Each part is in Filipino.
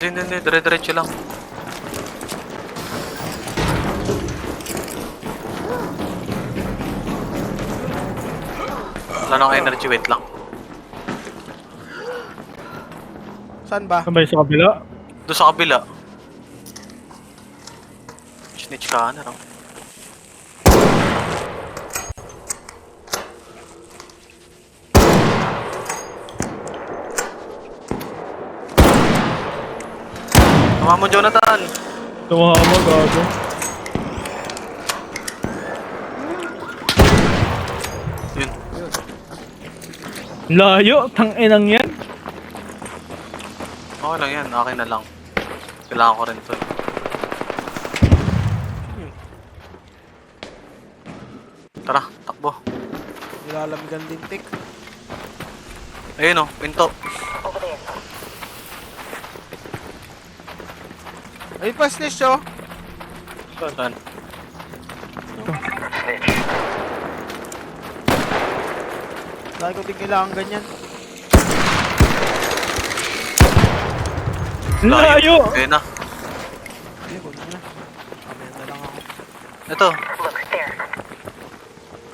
Hindi, dire-diretso lang. Wala nang energy, wait lang. Saan ba? Saan ba yung sa kabila? Doon sa kabila. Snitch ka na raw. Tama mo, Jonathan! Tumama, gago. Yun. Layo, tang-inang yan. Okay lang yan, akin na lang. Kailangan ko rin to. Tara, takbo. Nilalamigan din, Tik. Ayun o, pinto. Ay, pa snitch, oh. Saan? Dahil ko din kailangan ganyan. Layo! Ayun na. Hindi, huwag na. Kamaya na lang ako. Ito,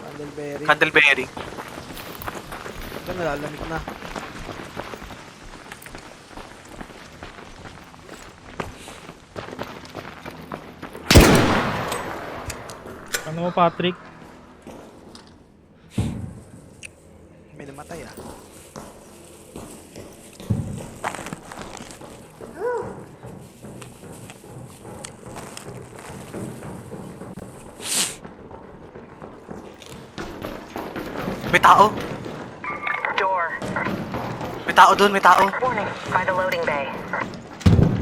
Candleberry. Candleberry. Ito, nalalamig na. Ano mo, Patrick? May namatay, ah. May tao. Door. May tao doon, may tao. Warning. By the loading bay.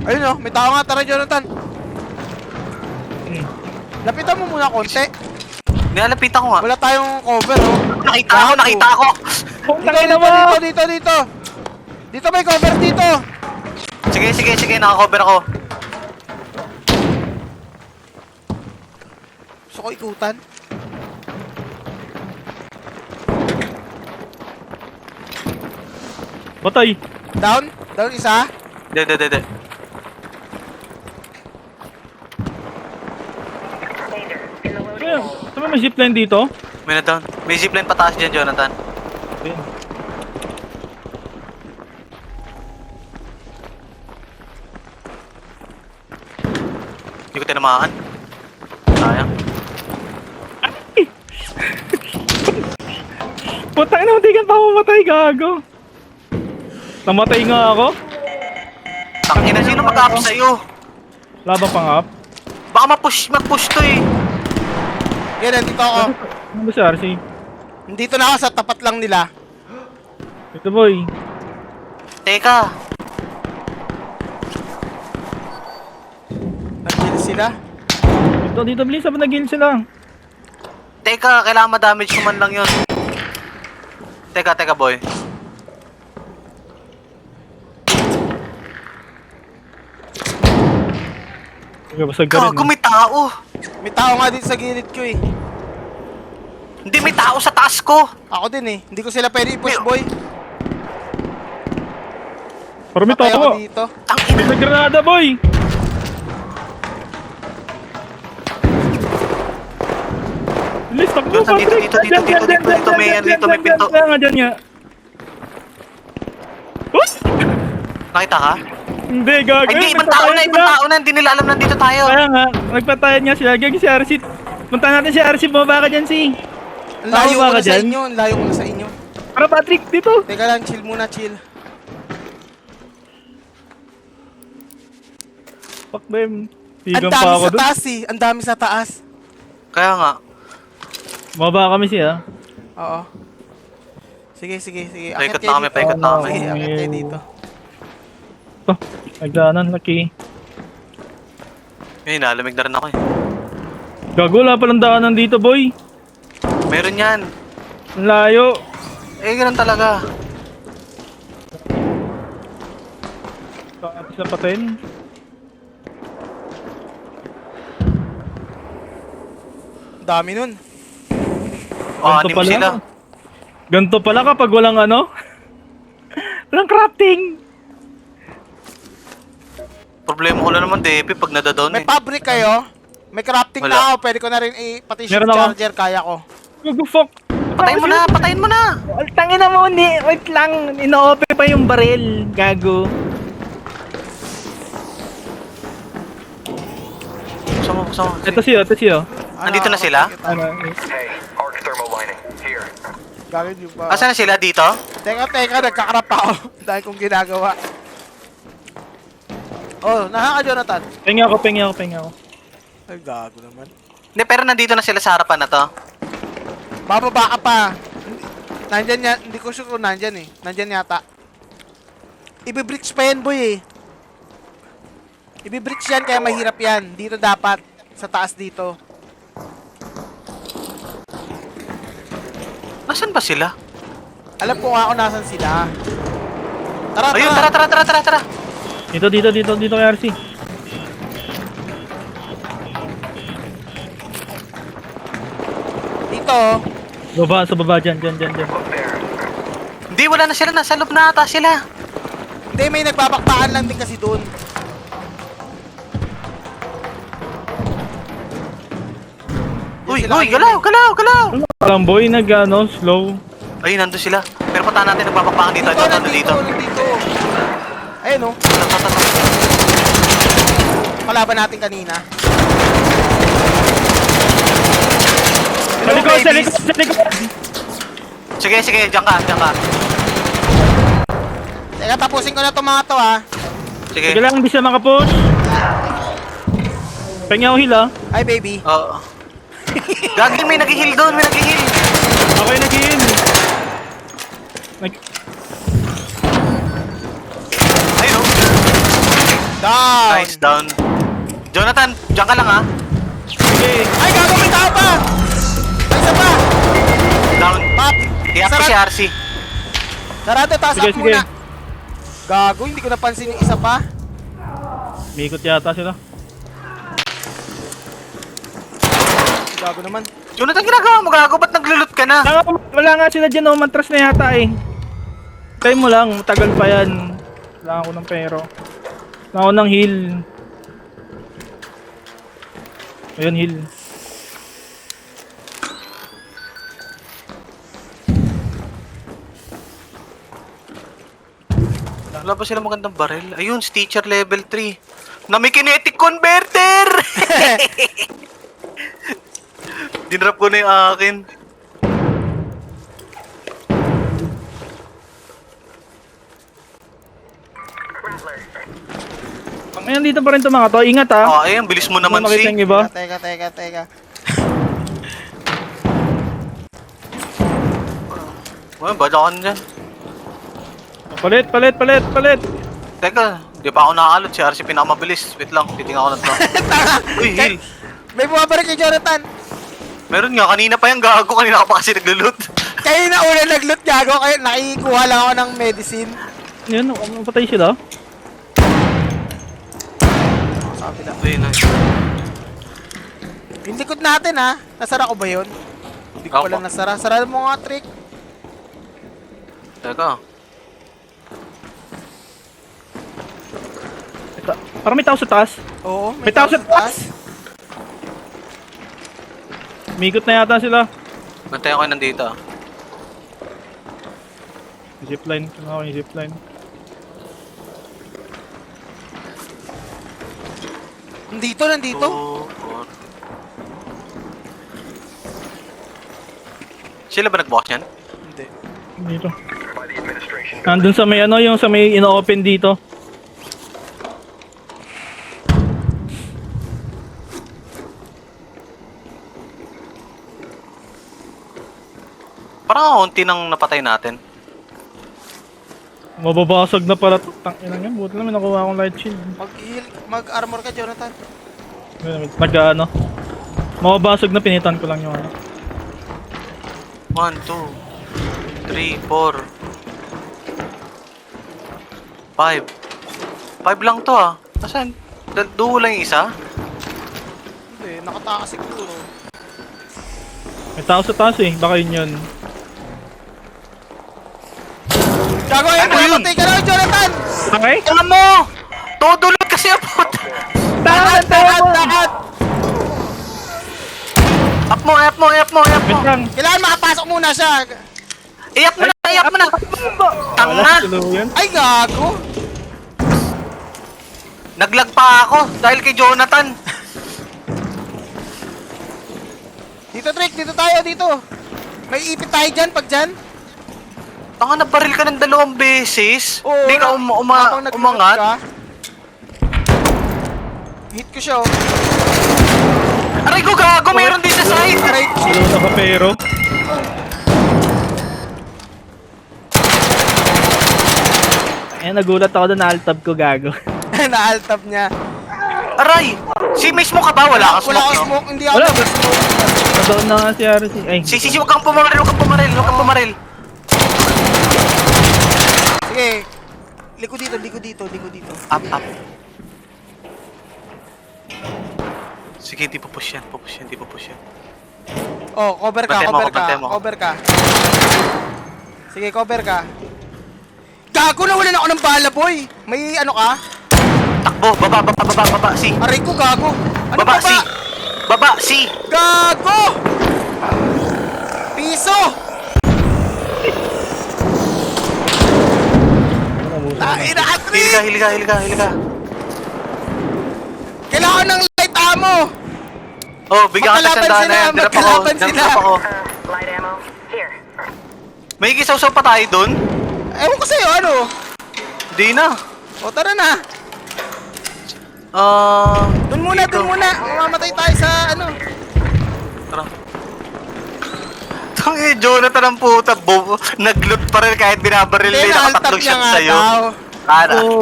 Ayun, oh. May tao nga. Tara, Jonathan. Lapitan mo muna konti. Nilalapitan ko nga. Wala tayong cover, oh. Nakita ko! Dito. Dito may cover dito. Sige, nakakover ako. Gusto ko ikutan. Patay! Down isa. Hindi. Laser. In the loading Ayun, hole. saan ba may zipline dito? May na-down. May zipline pataas dyan, Jonathan. Ayun. Hindi ko tinamaan. Sayang. Putang ina, hindi ka pa mamatay, gago. Namatay nga ako. Tangina, sino mag-up sa'yo? Laban pang up. Baka mag-push to eh. Yan, nandito ako. Ano ba si RC? Nandito na ako sa tapat lang nila. Ito boy. Teka, Nandiyan sila. Dito bilis, sabi nag-heal sila. kailangan ma-damage ko man lang yun. Teka boy. Sige, basag ka rin. Gago, may tao. May tao nga dito sa gilid ko, eh. Hindi, may tao sa taas ko. Ako din, eh. Hindi ko sila pwede i-push, boy. Pero may Patay tao ako ko. dito. Tangina. May granada boy. Bilis, takbo, Dito, Patrick. dito, may pinto. Kaya nga dyan nga. What? Nakita ka? Hindi, gago. Ay, hindi, ibang Nagpatayan tao sila. na, hindi nila alam nandito tayo. Kaya nga, nagpatayan nga sila. Gagi si RC. Punta natin si RC, bumaba ka dyan si. Ang layo Tao ko ba na ka sa dyan? inyo. Ang layo ko na sa inyo. Para Patrick, dito. Teka lang, chill muna, chill. Fuck them. Ang Tigan dami pa ako sa dun. taas, eh. Ang dami sa taas. Kaya nga. Bumaba kami siya. Oo. Sige. Paikot kayo na kami, dito. paikot na kami. Sige, akit kayo dito. Oh, nagdaanan, lucky. May nalamig na rin ako eh. Gago, wala palang daanan dito, boy. Meron yan. Ang layo. Eh, ganun talaga. Tapos na patayin. Ang dami nun. Anim sila. Ganto pala kapag walang ano? Walang crafting. Problema ko lang naman, DP, pag nadadown May eh. fabric kayo? May crafting Wala. na ako. Pwede ko na rin pati Meron shield ako. charger. Kaya ko. Gago, fuck. Patayin mo na, patayin mo na! Tangin na mo, hindi. Wait lang. Ino-open pa yung baril. Gago. Buksan mo. Ito siyo. Nandito na sila? Ano? Hey, arc thermal lining. Here. Gagawin yung pa. Asan na sila dito? Teka, nagkakarap ako. Dahil kong ginagawa. Oh, naha ka, Jonathan. Pengi ako. Ay, gago naman. Hindi, pero nandito na sila sa harapan na to. Bababa ka pa. Nandyan yan. Hindi ko sure kung nandyan eh. Nandyan yata. Ibi-bricks pa yan, boy eh. Ibi-bricks yan, kaya mahirap yan. Dito dapat. Sa taas dito. Nasaan ba sila? Alam ko nga kung nasan sila. Tara, Ayun, tara. tara. Dito kay RC. Dito. Sa baba dyan. Look there. Hindi, wala na sila. Nasa loob na ata sila. Hindi, may nagbabakbakan lang din kasi doon. Uy, galaw! Parang boy, slow. Ayun, nandun sila. Pero patahan natin, nagbabakbakan dito. Ito, Nandito. Ayun oh. Kalaban natin kanina. Sa likod. Sige, diyan ka. Teka, tapusin ko na itong mga to ha. Sige. Sige lang, hindi siya makapush. Pengi ako heal ah. Hi baby. Oo. Gagawin, may nag-heal doon, Okay, nag-heal. Ayun, oh. Down. Nice, down. Jonathan, diyan ka lang ha. Sige. Ay, gago, may tao pa. May isa pa. Down. Pap. Iyak ko si RC. Sarado, taas Sige, up muna. sige. Gago, hindi ko napansin yung isa pa. May ikot yata sila. Gago naman. Jonathan, ginagawa mo gago? Ba't naglulot ka na? Wala nga sila dyan, oh. Matras na yata eh. Time mo lang, matagal pa yan. Wala ako ng pero. Wala ako ng heal. Ayun, heal. Wala ba sila magandang baril? Ayun, Stitcher level 3. Na may kinetic converter! Dinrap ko na yung akin. Ngayon dito pa rin ito mga to. Ingat ha. Oh, ayun, bilis mo naman Makita yung si. iba. Teka. Ayun, badakan dyan. Palit. Teka, di pa ako nakakalot. Si RC pinakamabilis. Wait lang, titingnan ko lang to. Uy, heal. May bumabalik kay Jonathan. Meron nga, kanina pa yung gago. Kanina ka pa kasi naglulot. Kayo na una nag-loot gago. Kayo nakikuha lang ako ng medicine. Yun, patay sila. Sabi na. Ayun, ayun. Yung likod natin ha. Nasara ko ba yun? Hindi ko Ako. pala nasara. Sarado mo nga trick. Teka. Parang may tao sa taas. Oo. May tao sa taas! Umikot na yata sila. Bantayan ko nandito. Zipline. Ano ako yung zipline? Nandito. 2, 4. Sila ba nagbukas yan? Hindi. Dito. By the administration. Nandun sa may ano, yung sa may ino-open dito. Parang kaunti nang napatay natin. Mababasag na pala. Tangina yan. Buti naman nakuha akong light shield. Mag-armor ka, Jonathan. Nag-ano. Mababasag na pinitan ko lang yung ano. 1, 2, 3, 4, 5. 5 lang to ah. Asan? Duo lang yung isa? Hindi, nakatakas siguro. May tao sa taas eh. Baka yun yun. Gago, ayun, Ano yun? patay ka na, Jonathan! Okay? Alam mo! Dudulot kasi ako. Takot! Takot! Lakad! Up mo, up mo, up mo, up mo. Wait lang. Kailangan makapasok muna siya. Iyak mo na, iyak mo na. Wala, Tanga. tuluyan. Ay, gago. Naglag pa ako dahil kay Jonathan. Dito, Trick. Dito tayo, dito. May ipit tayo dyan, pag dyan. Tanga, nabaril ka ng 2 beses. Oo, Hindi ka habang nag-loot umangat. ka. Hit ko siya, oh. Aray ko, gago, mayroon din sa side. Aray, shit. Tulo na ka pero. Ayan, nagulat ako doon na alt-tab ko, gago. Na-alt-tab niya. Aray, si mismo ka ba? Wala ka Wala smoke, akong no? smoke, hindi ako Wala. nag-smoke. Nadoon na nga si RC. Ay, Si, huwag kang pumaril, huwag kang pumaril, huwag kang pumaril. Sige. Liko dito, liko dito, liko dito. Up, up. Sige, di pupush yan, di pupush yan. Oh, cover ka, Bantay mo cover ako, ka, bantay mo ako. cover ka. Sige, cover ka. Gago na wala na ako ng bala, boy. May ano ka? Takbo, baba, si. Aray ko, gago. Ano Baba, si. Baba, si. Gago! Piso! Tain na, Hili ka, Atri! hili ka, hili ka, hili ka. Kailangan ng light ammo! Oh, bigyan ka Magkalaban sa sila, na yan. Dinap ako, magkalaban dinap sila. ako. Light ammo. Here. May kisaw-saw pa tayo dun? Ewan ko sa'yo, ano? Di na. O, tara na. Doon muna, dito. doon muna. Mamamatay tayo sa, ano. Tara. Tang Jonathan ang puta, nag-loot pa rin kahit binabaril Hindi, nila. na-alt-up Nakatatlong niya shot nga sa'yo. daw. Ano? oo.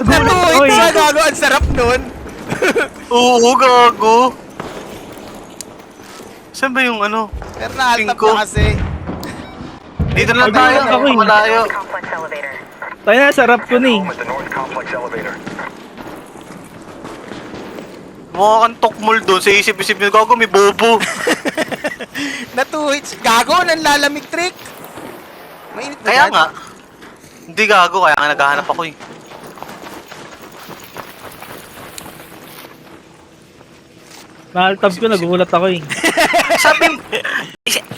Natuwid Oy. siya, gago. Ang sarap nun. Oo, gago. Saan ba yung ano? Pero na-alt-up Cinco. na kasi. Dito lang Ay, tayo, ako eh. malayo. Complex elevator. Tayo na, sarap ko ni. Home at the North Complex elevator. Mukha kang tokmol doon, sa isip-isip nyo, gago, may bobo. Natuwid siya. Gago, nanlalamig, Trick. Mainit na Kaya dyan. nga. Hindi gago, kaya nga naghahanap ako eh. Na-alt-tab ko, nagulat ako eh. Sabi,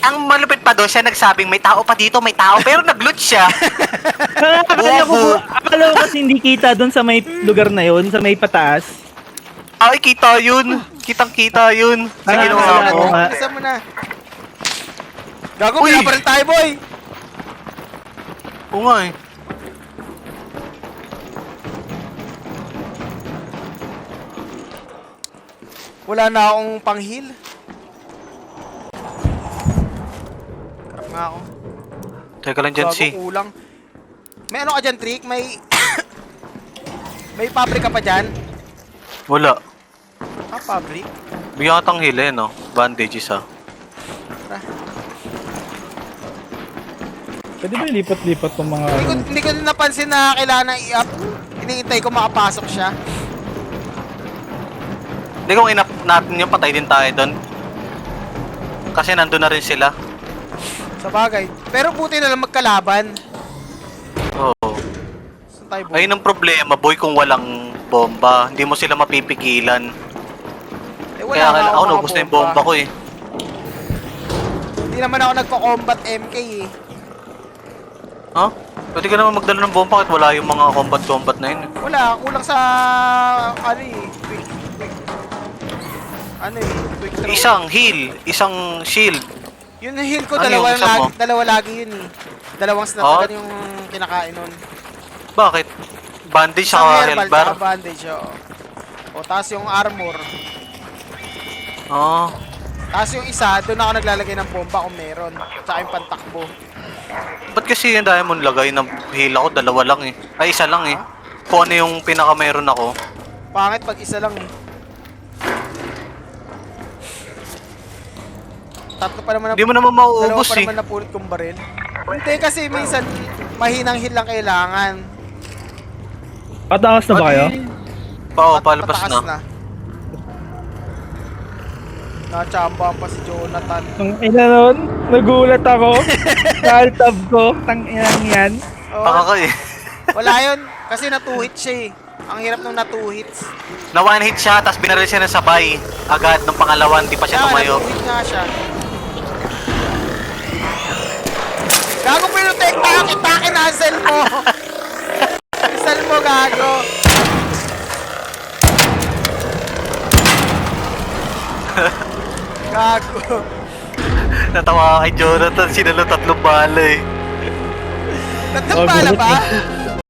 ang malupit pa doon, siya nagsabing may tao pa dito, may tao, pero nag-loot siya. Akala ko kasi hindi kita doon sa may lugar na yon, sa may pataas. Ay, kita yun. Kitang-kita yun. Sa Ah, ginawa wala mo. ko. Bilisan mo na. Gago, Uy! binabaril tayo, boy. Oo nga eh. Wala na akong pang-heal. Karap nga ako. Teka lang dyan, Gago, si. kulang. May ano ka dyan, Trick? May... May pabrika pa dyan? Wala. Ah, fabric? Bigyan ka tang hila eh, no? Bandages ah. Tara. Pwede ba ilipat-lipat tong mga... Hindi ko napansin na kailangan i-up. Iniintay ko makapasok siya. Hindi kung inap natin yung patay din tayo doon. Kasi nandun na rin sila. Sa bagay. Pero buti na lang magkalaban. Oo. Saan tayo, boy? Ayun ang problema, boy, kung walang bomba. Hindi mo sila mapipigilan. Eh, Kaya nga ako mga naubos na yung bomba ko eh. Hindi naman ako nagko-combat MK eh. Ha? Pwede ka naman magdala ng bomba kahit wala yung mga combat na yun. Wala, kulang sa... Ano eh, quick. Ano eh, quick throw. Isang heal, isang shield. Yung heal ko, Ano dalawa, yung isa mo? dalawa lagi yun eh. Dalawang snapdragon yung kinakain nun. Bakit? Bandage Isang sa herbal, health bar? tsaka bandage, oo. O, tapos yung armor. Oo. Tapos yung isa, doon ako naglalagay ng bomba kung meron. Tsaka yung pantakbo. Ba't kasi yung diamond lagay ng heal ako? Dalawa lang eh. Ay, isa lang eh. Kung ano yung pinaka meron ako. Pangit pag isa lang eh. Tatlo pa naman Hindi mo naman dalawa mauubos pa eh. naman napulot kong baril. Hindi kasi minsan mahinang heal lang kailangan. Patakas na ba kayo? Oo, palabas Pataas na. Nachamba pa si Jonathan. Ang ina nun, nagulat ako. Na alt-tab ko, tang inang yan. Oh, Baka ka eh. wala yun. Kasi na-2 hit siya eh. Ang hirap nung na-2 hits. Na one hit siya, tapos binaril siya ng sabay. Agad nung pangalawan, di pa siya tumayo. Na-2 hit nga siya. Gago pinutekta kita, kinansel mo! Cancel mo, gago! Gago! Natawa ka kay Jonathan, sinalo 3 bala eh. Tatlong bala ba?